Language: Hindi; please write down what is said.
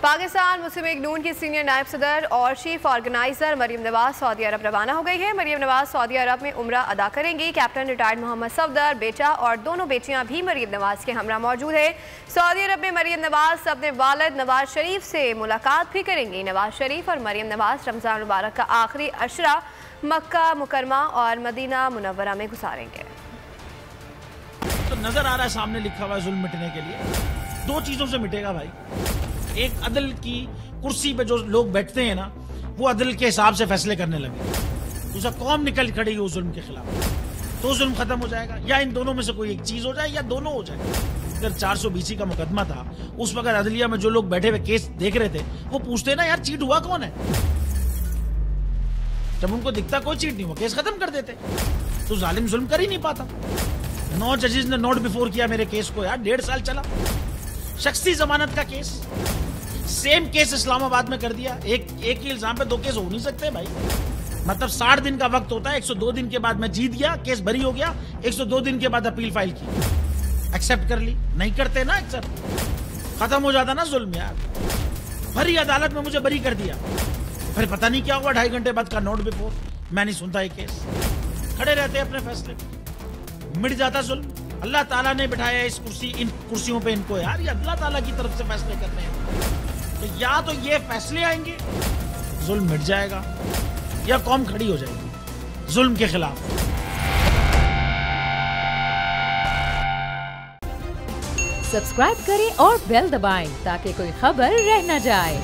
पाकिस्तान मुस्लिम लीग नून की सीनियर नायब सदर और चीफ ऑर्गेनाइजर मरीम नवाज सऊदी अरब रवाना हो गई है। मरीम नवाज सऊदी अरब में उम्रा अदा करेंगी। कैप्टन रिटायर्ड मोहम्मद सफदर, बेटा और दोनों बेटियां भी मरीम नवाज के हमरा मौजूद है। सऊदी अरब में मरीम नवाज अपने वालिद नवाज शरीफ से मुलाकात भी करेंगी। नवाज शरीफ और मरीम नवाज रमजान मुबारक का आखिरी अशरा मक्का मुकरमा और मदीना मुनव्वरा में गुजारेंगे। तो नजर आ रहा है सामने लिखा हुआ है जुल्म मिटने के लिए दो चीजों से मिटेगा भाई। एक, अदल की कुर्सी पे जो लोग बैठते हैं ना, वो अदल के हिसाब से फैसले करने लगे। दूसरा, कौम निकल खड़ी हो जुल्म के खिलाफ, तो जुल्म खत्म हो जाएगा। या इन दोनों में से कोई एक चीज हो जाए या दोनों हो जाए। अगर 420 का मुकदमा था, उस वक्त अदलिया में जो लोग बैठे हुए केस देख रहे थे, वो पूछते ना यार चीट हुआ कौन है। जब उनको दिखता कोई चीट नहीं हुआ, केस खत्म कर देते। तो जालिम जुल्म कर ही नहीं पाता। 9 जजेस ने नोट बिफोर किया मेरे केस को यार, 1.5 साल चला। शख्सी जमानत का केस, सेम केस इस्लामाबाद में कर दिया। एक ही इल्जाम पे 2 केस हो नहीं सकते भाई। मतलब 60 दिन का वक्त होता है। 102 दिन के बाद मैं जीत गया, केस बरी हो गया। 102 दिन के बाद अपील फाइल की, एक्सेप्ट कर ली। नहीं करते ना एक्सेप्ट, खत्म हो जाता ना जुल्म यार। भरी अदालत में मुझे बरी कर दिया, फिर पता नहीं क्या हुआ 2.5 घंटे बाद का नोट बिफोर। मैं नहीं सुनता ये केस, खड़े रहते अपने फैसले पे, मिट जाता जुल्म। अल्लाह ताला ने बिठाया इन कुर्सियों पे इनको यार, ये अल्लाह ताला की तरफ से फैसले करने हैं। तो या तो ये फैसले आएंगे, जुल्म मिट जाएगा, या कौम खड़ी हो जाएगी जुल्म के खिलाफ। सब्सक्राइब करें और बेल दबाएं ताकि कोई खबर रह न जाए।